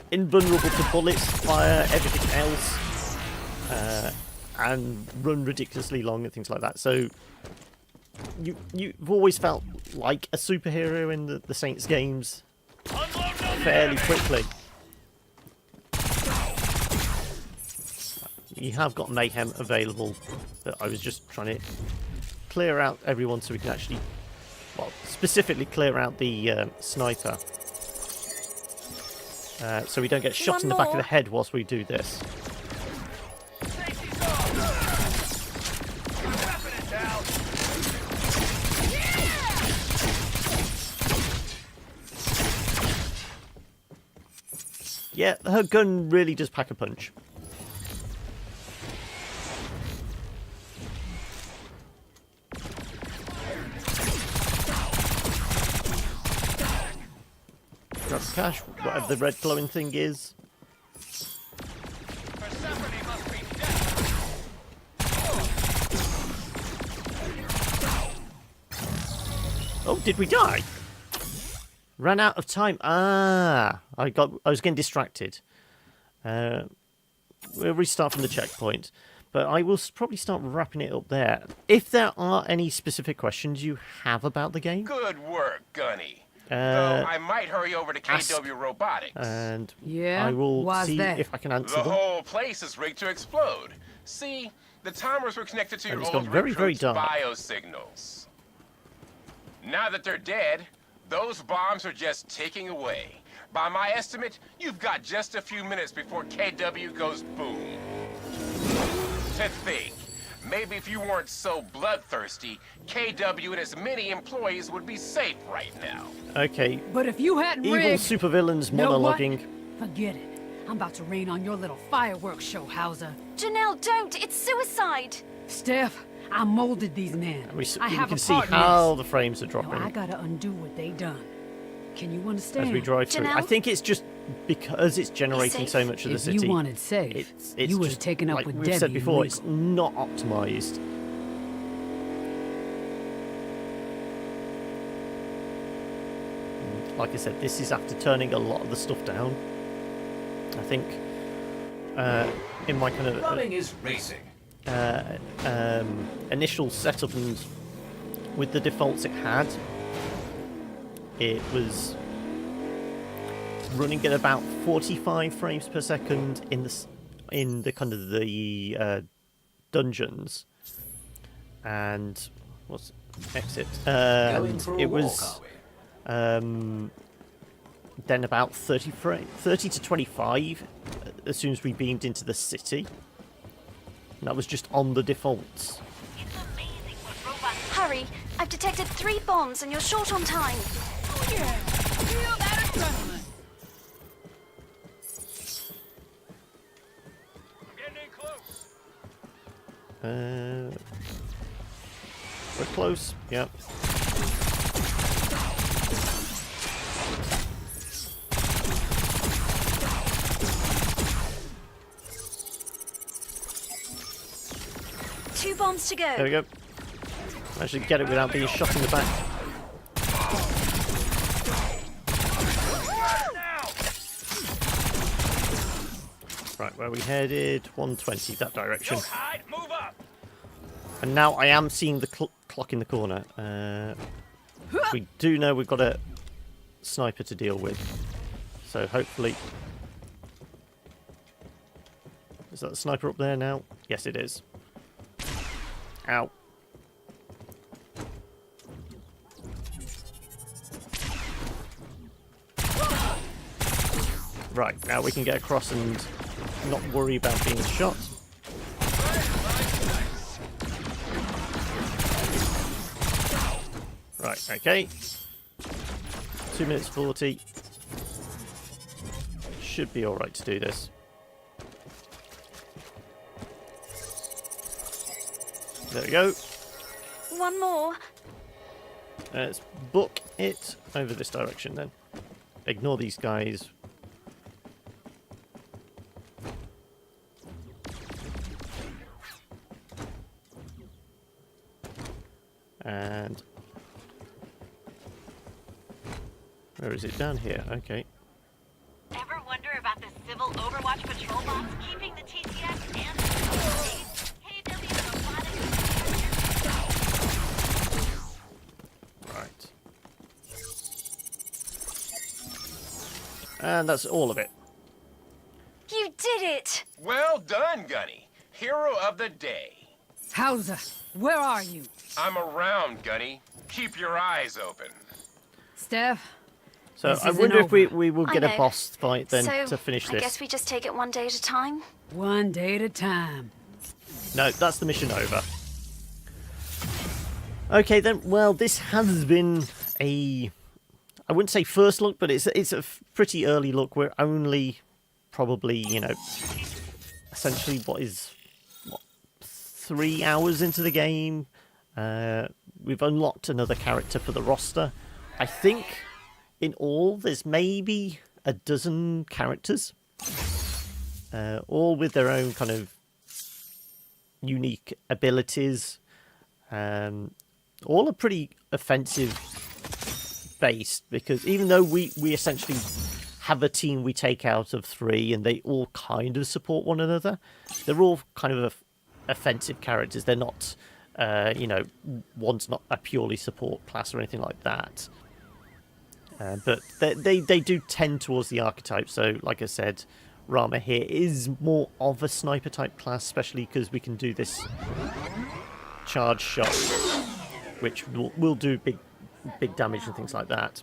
invulnerable to bullets, fire, everything else, and run ridiculously long and things like that. So you've always felt like a superhero in the Saints games fairly quickly. You have got Mayhem available, but I was just trying to clear out everyone so we can actually, well, specifically clear out the sniper. So we don't get shot in the back of the head whilst we do this. Yeah, her gun really does pack a punch. Grab the cash, whatever the red glowing thing is. Oh, did we die? Ran out of time. Ah, I was getting distracted. We'll restart from the checkpoint, but I will probably start wrapping it up there. If there are any specific questions you have about the game, good work, Gunny. Though I might hurry over to KW Robotics. And yeah, I will see if I can answer them. The whole place is rigged to explode. See, the timers were connected to your old very dark. biosignals. Now that they're dead, those bombs are just ticking away. By my estimate, you've got just a few minutes before KW goes boom. To think, maybe if you weren't so bloodthirsty, KW and its many employees would be safe right now. Okay. But if you hadn't evil rigged, supervillains monologuing. Forget it. I'm about to rain on your little fireworks show, Hauser. Janelle, don't! It's suicide! Steph, I molded these men. We can see how the frames are dropping. Now I gotta undo what they done. Can you understand? As we drive through. Janelle? I think it's just because it's generating so much of the city. If you wanted safe, it's you would have just, taken up like with we've Debbie. said before, and it's not optimized. And like I said, this is after turning a lot of the stuff down. I think in my kind of running is racing. Initial setup and with the defaults it had, it was running at about 45 frames per second in the kind of the dungeons, and what's exit? It was then about 30 to 25 as soon as we beamed into the city. And that was just on the defaults. Hurry! I've detected 3 bombs and you're short on time. Oh yeah! Feel that adrenaline! I'm getting in close. We're close. Yep. Two bombs to go. There we go. I should get it without being shot in the back. Right, where we headed? 120, that direction. Move up. And now I am seeing the clock in the corner. We do know we've got a sniper to deal with. So hopefully... Is that the sniper up there now? Yes, it is. Ow. Right, now we can get across and not worry about being shot. Right, okay. 2 minutes 40. Should be alright to do this. There we go. One more. Let's book it over this direction then. Ignore these guys. And where is it? Down here. Okay. Ever wonder about the civil Overwatch patrol bots keeping the TCX and the Right. And that's all of it. You did it! Well done, Gunny. Hero of the day. Hauser, where are you? I'm around, Gunny. Keep your eyes open. Steph? So I wonder if we will get a boss fight then to finish this. I guess we just take it one day at a time? One day at a time. No, that's the mission over. Okay then, well this has been a... I wouldn't say first look, but it's a pretty early look. We're only probably, you know, essentially what, 3 hours into the game. We've unlocked another character for the roster. I think in all there's maybe a dozen characters, all with their own kind of unique abilities. All are pretty offensive based, because even though we essentially have a team we take out of 3 and they all kind of support one another, they're all kind of offensive characters. They're not, you know, one's not a purely support class or anything like that. But they do tend towards the archetype. So, like I said, Rama here is more of a sniper type class, especially because we can do this charge shot, which will do big damage and things like that.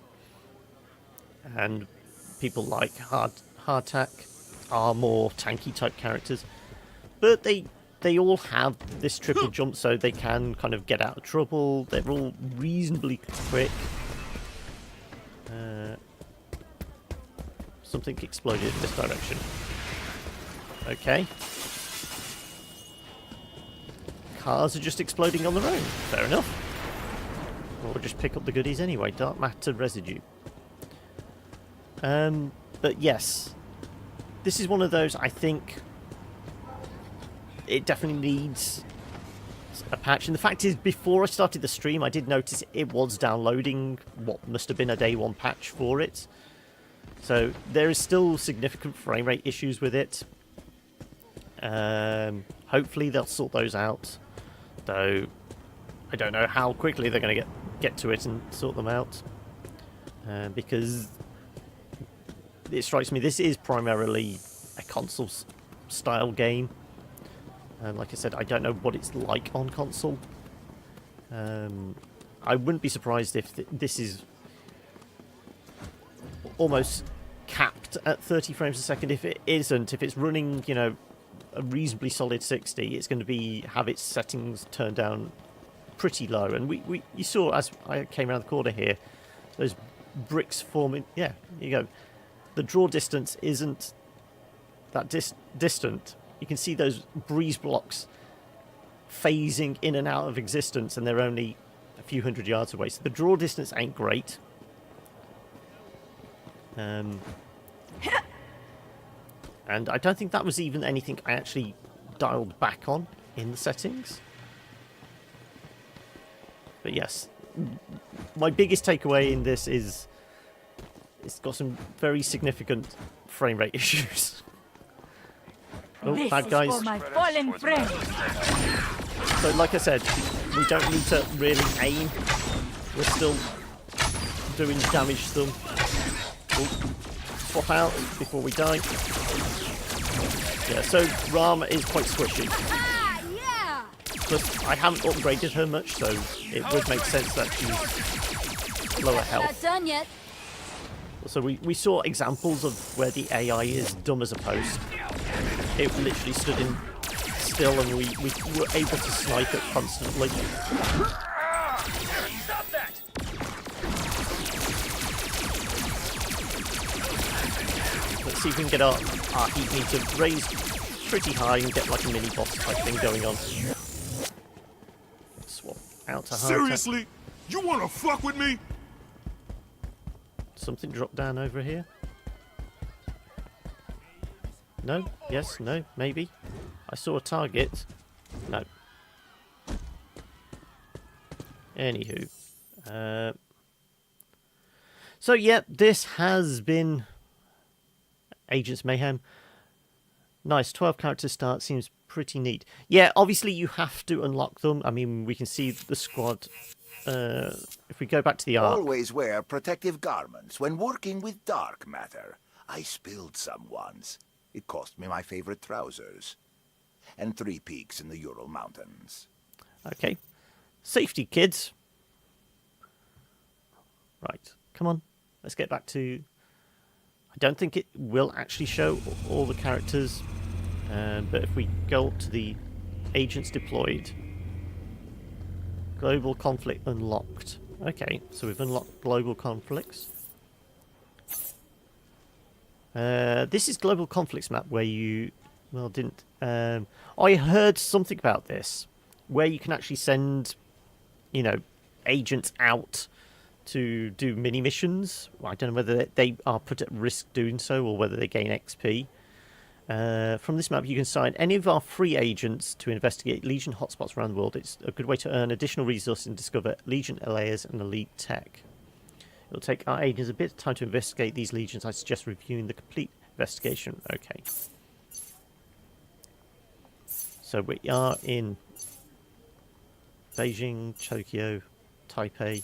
And people like Hardtack are more tanky type characters, but they all have this triple jump, so they can kind of get out of trouble. They're all reasonably quick. Something exploded in this direction. Okay. Cars are just exploding on their own. Fair enough. Or just pick up the goodies anyway. Dark matter residue. But yes, this is one of those, I think it definitely needs a patch. And the fact is, before I started the stream, I did notice it was downloading what must have been a day 1 patch for it. So there is still significant frame rate issues with it. Hopefully they'll sort those out, though I don't know how quickly they're going to get to it and sort them out, because it strikes me this is primarily a console style game, and like I said, I don't know what it's like on console. I wouldn't be surprised if this is almost capped at 30 frames a second. If it isn't, if it's running, you know, a reasonably solid 60, it's going to have its settings turned down pretty low. And you saw as I came around the corner here, those bricks forming. Yeah, you go. The draw distance isn't that distant. You can see those breeze blocks phasing in and out of existence, and they're only a few hundred yards away. So the draw distance ain't great. And I don't think that was even anything I actually dialed back on in the settings. But yes, my biggest takeaway in this is it's got some very significant frame rate issues. Oh, This bad is guys. for my fallen friends. So like I said, we don't need to really aim. We're still doing damage to them. We'll swap out before we die. Yeah, so Rama is quite squishy. Plus, I haven't upgraded her much, so it would make sense that she's lower health. Not done yet. So we saw examples of where the AI is dumb as a post. It literally stood in still, and we were able to snipe it constantly. Stop that! Let's see if we can get our heat meter raised pretty high and get like a mini boss type thing going on. Swap out to hard. Seriously? You wanna fuck with me? Something dropped down over here. No? Yes? No? Maybe? I saw a target. No. Anywho. So yeah, this has been Agents Mayhem. Nice, 12 character start, seems pretty neat. Yeah, obviously you have to unlock them. I mean, we can see the squad. If we go back to the arc. Always wear protective garments when working with dark matter. I spilled some once. It cost me my favorite trousers. And 3 peaks in the Ural Mountains. Okay. Safety, kids. Right, come on. Let's get back to... I don't think it will actually show all the characters. But if we go up to the agents deployed... Global conflict unlocked. Okay, so we've unlocked global conflicts. This is global conflicts map where you... Well, didn't... I heard something about this. Where you can actually send, you know, agents out to do mini-missions. I don't know whether they are put at risk doing so or whether they gain XP. From this map, you can assign any of our free agents to investigate Legion hotspots around the world. It's a good way to earn additional resources and discover Legion layers and elite tech. It'll take our agents a bit of time to investigate these legions. I suggest reviewing the complete investigation. Okay. So we are in Beijing, Tokyo, Taipei.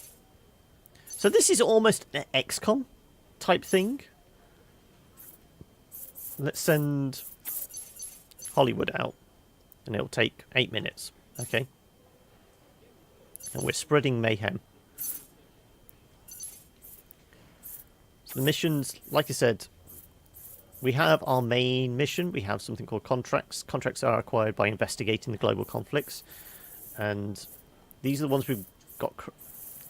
So this is almost an XCOM type thing. Let's send Hollywood out, and it'll take 8 minutes. Okay. And we're spreading mayhem. So the missions, like I said, we have our main mission. We have something called contracts. Contracts are acquired by investigating the global conflicts. And these are the ones we've got,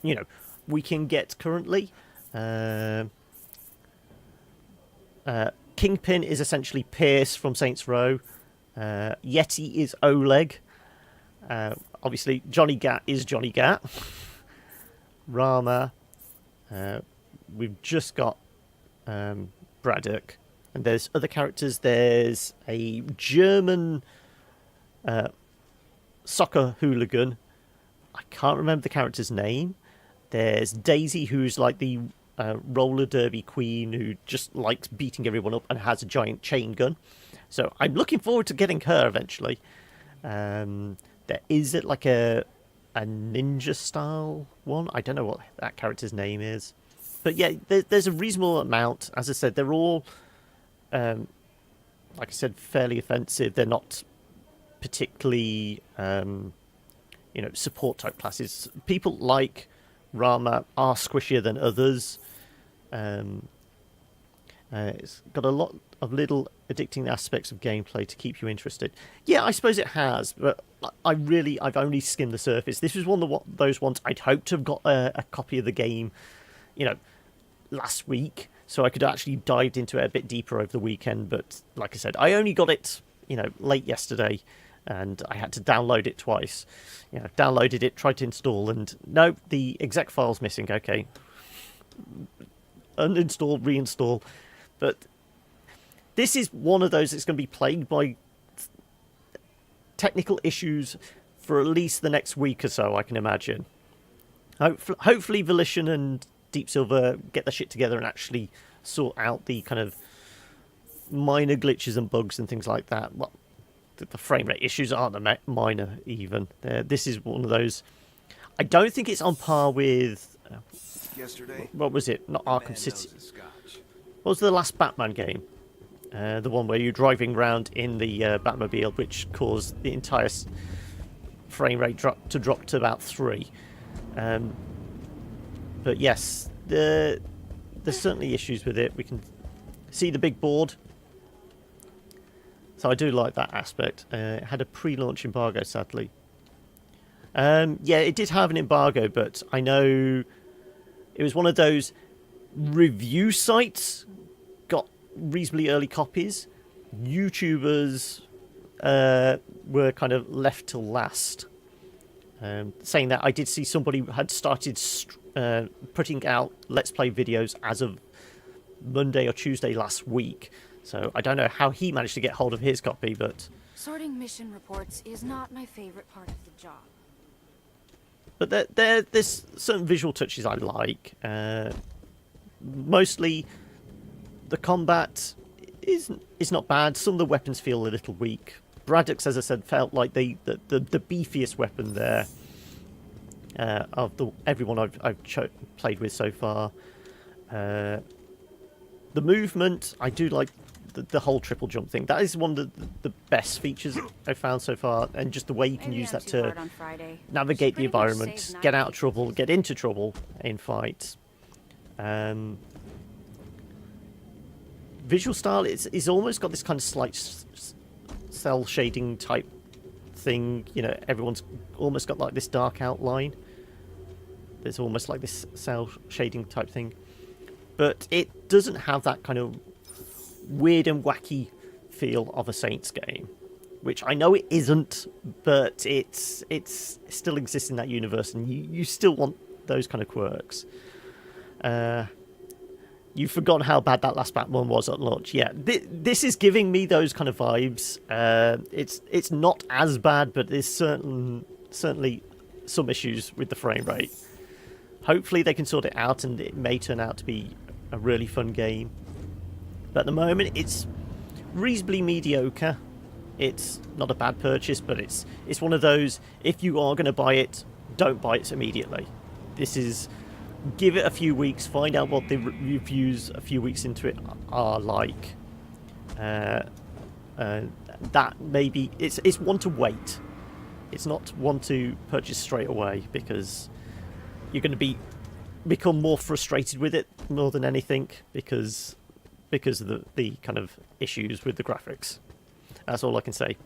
you know, we can get currently. Kingpin is essentially Pierce from Saints Row. Yeti is Oleg. Obviously, Johnny Gat is Johnny Gat. Rama. We've just got Braddock. And there's other characters. There's a German soccer hooligan. I can't remember the character's name. There's Daisy, who's like the roller derby queen who just likes beating everyone up and has a giant chain gun. So I'm looking forward to getting her eventually. There is it like a ninja style one. I don't know what that character's name is. But yeah, there's a reasonable amount. As I said, they're all, like I said, fairly offensive. They're not particularly, you know, support type classes. People like Rama are squishier than others. It's got a lot of little addicting aspects of gameplay to keep you interested. Yeah, I suppose it has, but I've only skimmed the surface. This was one of those ones I'd hoped to have got a copy of the game, you know, last week, so I could actually dive into it a bit deeper over the weekend. But like I said, I only got it, you know, late yesterday, and I had to download it twice. You know, downloaded it, tried to install, and no, the exec file's missing. Okay, uninstall, reinstall. But this is one of those that's going to be plagued by technical issues for at least the next week or so, I can imagine. Hopefully Volition and Deep Silver get their shit together and actually sort out the kind of minor glitches and bugs and things like that. Well, the frame rate issues aren't minor even. This is one of those. I don't think it's on par with. Yesterday, what was it? Not Arkham City. What was the last Batman game? The one where you're driving around in the Batmobile, which caused the entire frame rate drop to about 3. But yes, there's certainly issues with it. We can see the big board. So I do like that aspect. It had a pre-launch embargo, sadly. Yeah, it did have an embargo, but I know it was one of those review sites got reasonably early copies. YouTubers were kind of left till last. Saying that, I did see somebody had started putting out Let's Play videos as of Monday or Tuesday last week. So I don't know how he managed to get hold of his copy, but... Sorting mission reports is not my favorite part of the job. But there's certain visual touches I like. Mostly, the combat is not bad. Some of the weapons feel a little weak. Braddock's, as I said, felt like the beefiest weapon there of everyone I've played with so far. The movement, I do like the whole triple jump thing. That is one of the best features I've found so far, and just the way you can use that to navigate the environment, get out of trouble, get into trouble in fights. Visual style is almost got this kind of slight cell shading type thing. You know, everyone's almost got like this dark outline. There's almost like this cell shading type thing, but it doesn't have that kind of weird and wacky feel of a Saints game, which I know it isn't, but it's still exists in that universe, and you still want those kind of quirks. You've forgotten how bad that last Batman was at launch. Yeah, this is giving me those kind of vibes. It's not as bad, but there's certainly some issues with the frame rate. Hopefully they can sort it out, and it may turn out to be a really fun game. But at the moment, it's reasonably mediocre. It's not a bad purchase, but it's one of those, if you are going to buy it, don't buy it immediately. This is, give it a few weeks, find out what the reviews a few weeks into it are like. That maybe, it's one to wait. It's not one to purchase straight away, because you're going to become more frustrated with it more than anything, because of the kind of issues with the graphics. That's all I can say.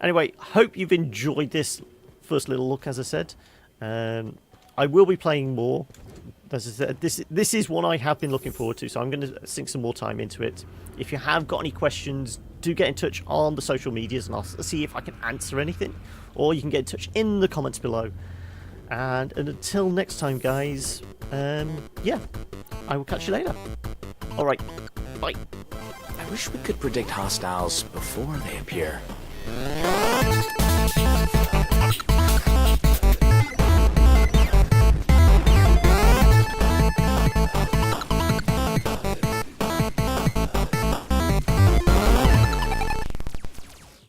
Anyway, hope you've enjoyed this first little look, as I said. I will be playing more. As I said, this is one I have been looking forward to, so I'm going to sink some more time into it. If you have got any questions, do get in touch on the social medias, and I'll see if I can answer anything. Or you can get in touch in the comments below. And until next time, guys, yeah, I will catch you later. Alright, bye. I wish we could predict hostiles before they appear.